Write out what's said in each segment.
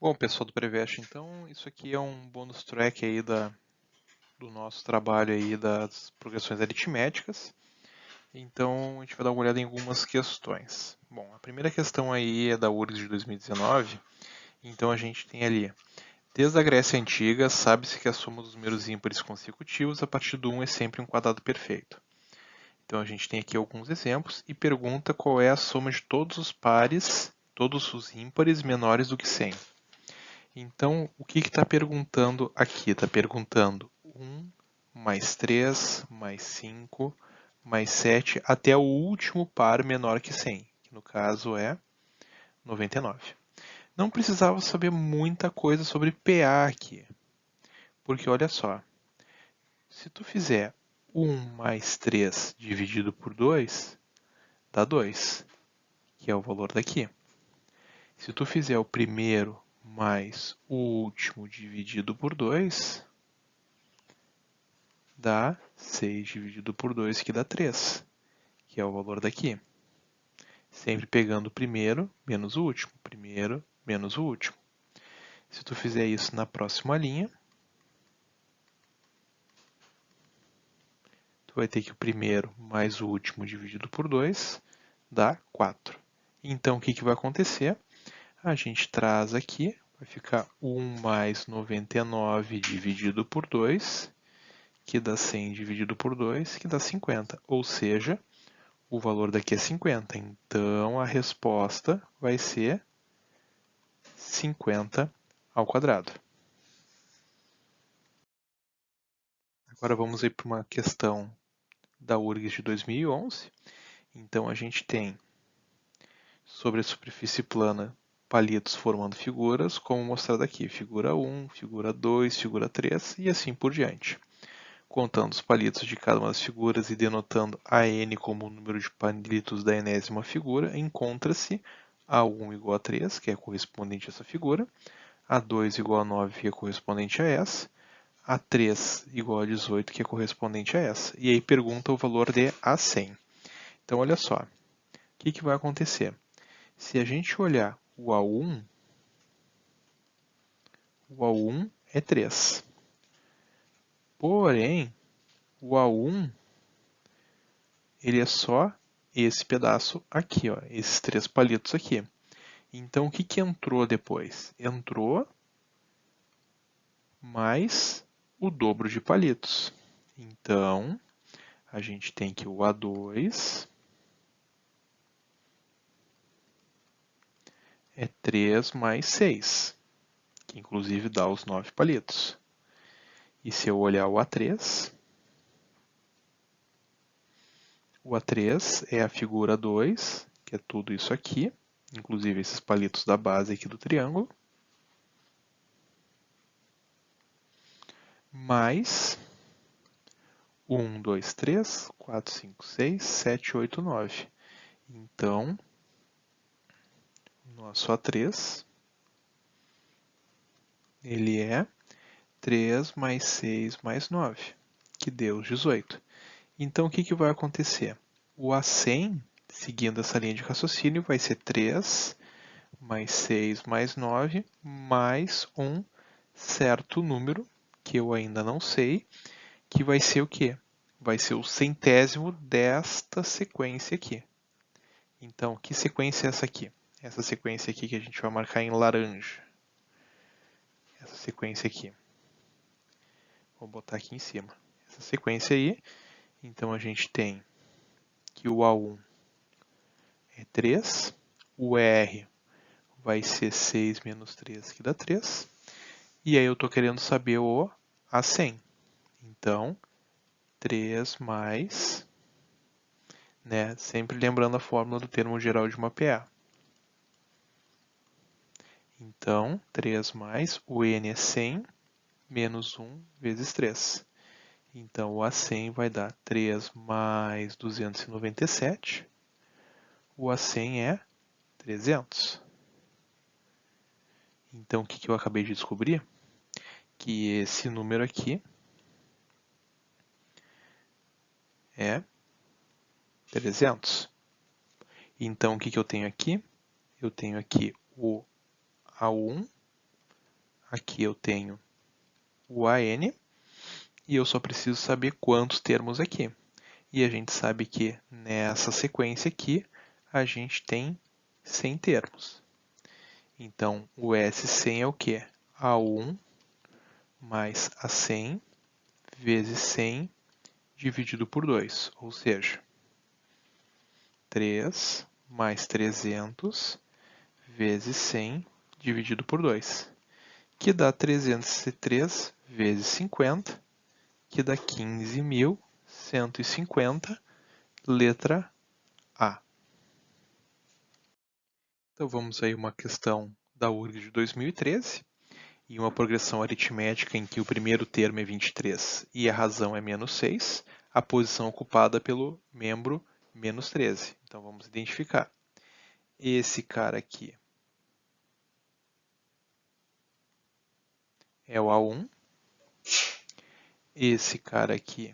Bom, pessoal do Prevest, então isso aqui é um bônus track aí do nosso trabalho aí das progressões aritméticas. Então a gente vai dar uma olhada em algumas questões. Bom, a primeira questão aí é da URGS de 2019. Então a gente tem ali, desde a Grécia Antiga, sabe-se que a soma dos números ímpares consecutivos a partir do 1 é sempre um quadrado perfeito. Então a gente tem aqui alguns exemplos e pergunta qual é a soma de todos os pares, todos os ímpares menores do que 100. Então, o que está perguntando aqui? Está perguntando 1 mais 3 mais 5 mais 7 até o último par menor que 100, que no caso é 99. Não precisava saber muita coisa sobre PA aqui, porque olha só, se tu fizer 1 mais 3 dividido por 2, dá 2, que é o valor daqui. Se tu fizer o primeiro mais o último dividido por 2, dá 6 dividido por 2, que dá 3, que é o valor daqui. Sempre pegando o primeiro menos o último, primeiro menos o último. Se tu fizer isso na próxima linha, tu vai ter que o primeiro mais o último dividido por 2 dá 4. Então, o que vai acontecer? A gente traz aqui, vai ficar 1 mais 99 dividido por 2, que dá 100 dividido por 2, que dá 50. Ou seja, o valor daqui é 50. Então, a resposta vai ser 50 ao quadrado. Agora vamos ir para uma questão da URGS de 2011. Então, a gente tem sobre a superfície plana palitos formando figuras, como mostrado aqui. Figura 1, figura 2, figura 3 e assim por diante. Contando os palitos de cada uma das figuras e denotando a n como o número de palitos da enésima figura, encontra-se A1 igual a 3, que é correspondente a essa figura, A2 igual a 9, que é correspondente a essa, A3 igual a 18, que é correspondente a essa. E aí pergunta o valor de A100. Então, olha só, o que vai acontecer? Se a gente olhar o A1 é 3. Porém, o A1 ele é só esse pedaço aqui, ó, esses 3 palitos aqui. Então, o que entrou depois? Entrou mais o dobro de palitos. Então, a gente tem que o A2 é 3 mais 6, que inclusive dá os 9 palitos. E se eu olhar o A3 é a figura 2, que é tudo isso aqui, inclusive esses palitos da base aqui do triângulo, mais 1, 2, 3, 4, 5, 6, 7, 8, 9. Então, nosso A3, ele é 3 mais 6 mais 9, que deu 18. Então, o que vai acontecer? O A100, seguindo essa linha de raciocínio, vai ser 3 mais 6 mais 9, mais um certo número, que eu ainda não sei, que vai ser o quê? Vai ser o centésimo desta sequência aqui. Então, que sequência é essa aqui? Essa sequência aqui que a gente vai marcar em laranja. Essa sequência aqui. Vou botar aqui em cima. Essa sequência aí. Então, a gente tem que o A1 é 3, o R vai ser 6 menos 3, que dá 3. E aí eu estou querendo saber o A100. Então, 3 mais, né, sempre lembrando a fórmula do termo geral de uma PA. Então, 3 mais, o N é 100, menos 1 vezes 3. Então, o A100 vai dar 3 mais 297. O A100 é 300. Então, o que eu acabei de descobrir? Que esse número aqui é 300. Então, o que eu tenho aqui? Eu tenho aqui o A1 aqui eu tenho o AN, e eu só preciso saber quantos termos aqui. E a gente sabe que nessa sequência aqui, a gente tem 100 termos. Então, o S100 é o quê? A1 mais A100 vezes 100 dividido por 2, ou seja, 3 mais 300 vezes 100 dividido por 2, que dá 303 vezes 50, que dá 15.150, letra A. Então vamos aí uma questão da URGS de 2013, e uma progressão aritmética em que o primeiro termo é 23 e a razão é menos 6, a posição ocupada pelo membro menos 13. Então vamos identificar. Esse cara aqui é o A1, esse cara aqui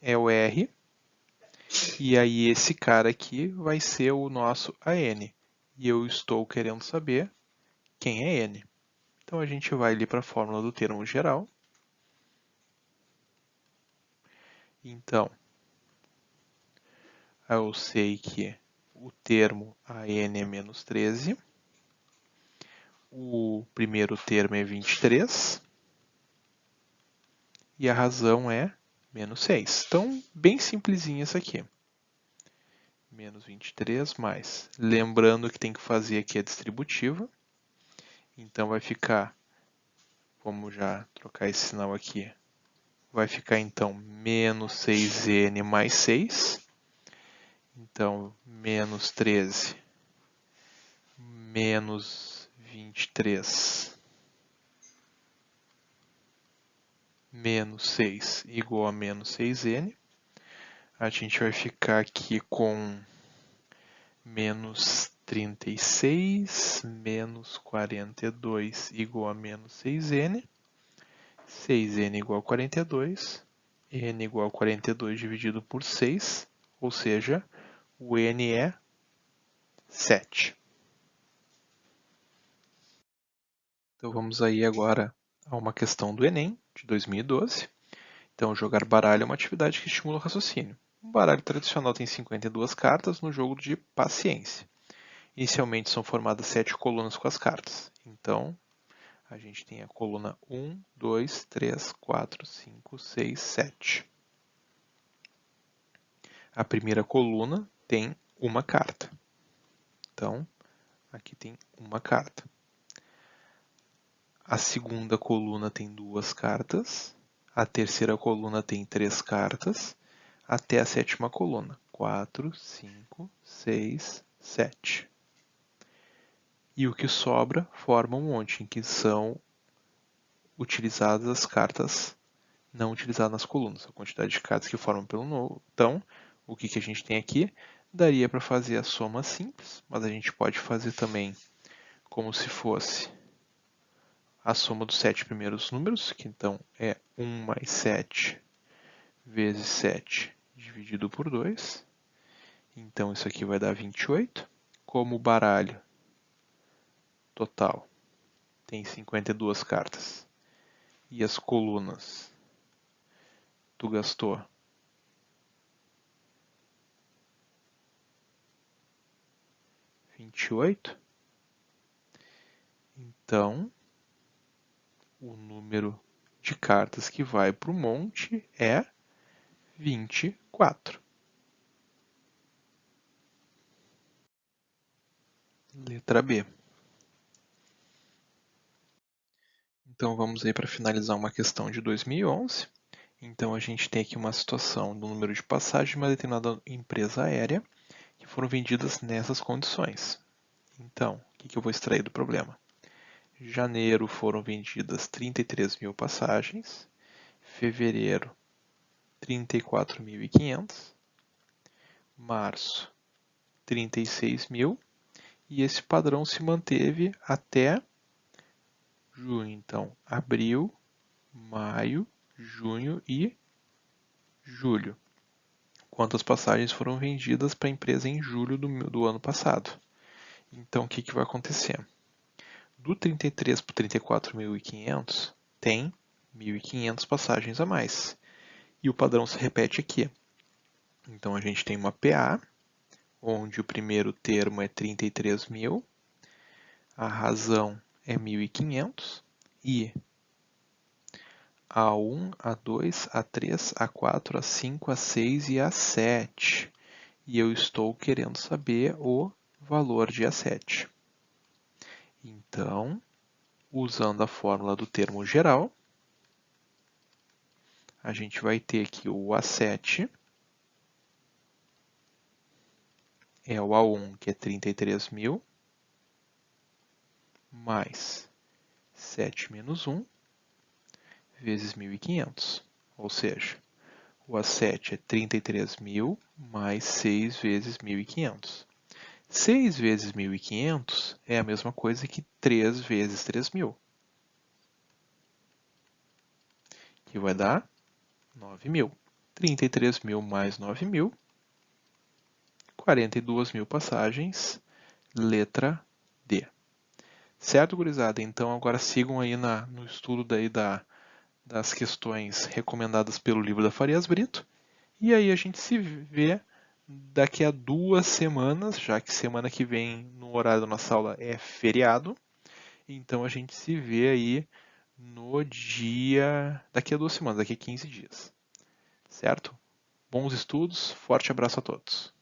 é o R, e aí esse cara aqui vai ser o nosso AN. E eu estou querendo saber quem é N. Então a gente vai ali para a fórmula do termo geral. Então, eu sei que o termo AN é menos 13, o primeiro termo é 23 e a razão é menos 6. Então, bem simplesinho isso aqui. Menos 23 mais. Lembrando que tem que fazer aqui a distributiva. Então, vai ficar, vamos já trocar esse sinal aqui, vai ficar então menos 6n mais 6. Então, menos 13 menos 23 menos 6 igual a menos 6n. A gente vai ficar aqui com menos 36 menos 42 igual a menos 6n. 6n igual a 42. N igual a 42 dividido por 6, ou seja, o n é 7. Então vamos aí agora a uma questão do Enem, de 2012. Então, jogar baralho é uma atividade que estimula o raciocínio. Um baralho tradicional tem 52 cartas no jogo de paciência. Inicialmente são formadas 7 colunas com as cartas. Então, a gente tem a coluna 1, 2, 3, 4, 5, 6, 7. A primeira coluna tem uma carta. Então, aqui tem uma carta. A segunda coluna tem 2 cartas. A terceira coluna tem 3 cartas. Até a sétima coluna. 4, 5, 6, 7. E o que sobra forma um monte, em que são utilizadas as cartas não utilizadas nas colunas, a quantidade de cartas que formam pelo novo. Então, o que a gente tem aqui? Daria para fazer a soma simples, mas a gente pode fazer também como se fosse a soma dos 7 primeiros números, que então é 1 mais 7 vezes 7 dividido por 2. Então, isso aqui vai dar 28. Como o baralho total tem 52 cartas e as colunas tu gastou 28, então o número de cartas que vai para o monte é 24. Letra B. Então vamos aí para finalizar uma questão de 2011. Então a gente tem aqui uma situação do número de passagens de uma determinada empresa aérea que foram vendidas nessas condições. Então, o que eu vou extrair do problema? Em janeiro foram vendidas 33 mil passagens, fevereiro 34.500, março 36 mil, e esse padrão se manteve até junho. Então, abril, maio, junho e julho. Quantas passagens foram vendidas para a empresa em julho do ano passado? Então, o que vai acontecer? Do 33 para o 34.500 tem 1.500 passagens a mais. E o padrão se repete aqui. Então a gente tem uma PA, onde o primeiro termo é 33.000, a razão é 1.500 e A1, A2, A3, A4, A5, A6 e A7. E eu estou querendo saber o valor de A7. Então, usando a fórmula do termo geral, a gente vai ter que o A7 é o A1, que é 33.000, mais 7 menos 1, vezes 1.500. Ou seja, o A7 é 33.000 mais 6 vezes 1.500. 6 vezes 1.500 é a mesma coisa que 3 vezes 3.000, que vai dar 9.000. 33.000 mais 9.000, 42.000 passagens, letra D. Certo, gurizada? Então agora sigam aí no estudo daí das questões recomendadas pelo livro da Farias Brito. E aí a gente se vê daqui a 2 semanas, já que semana que vem no horário da nossa aula é feriado. Então a gente se vê aí no dia... daqui a 2 semanas, daqui a 15 dias. Certo? Bons estudos, forte abraço a todos.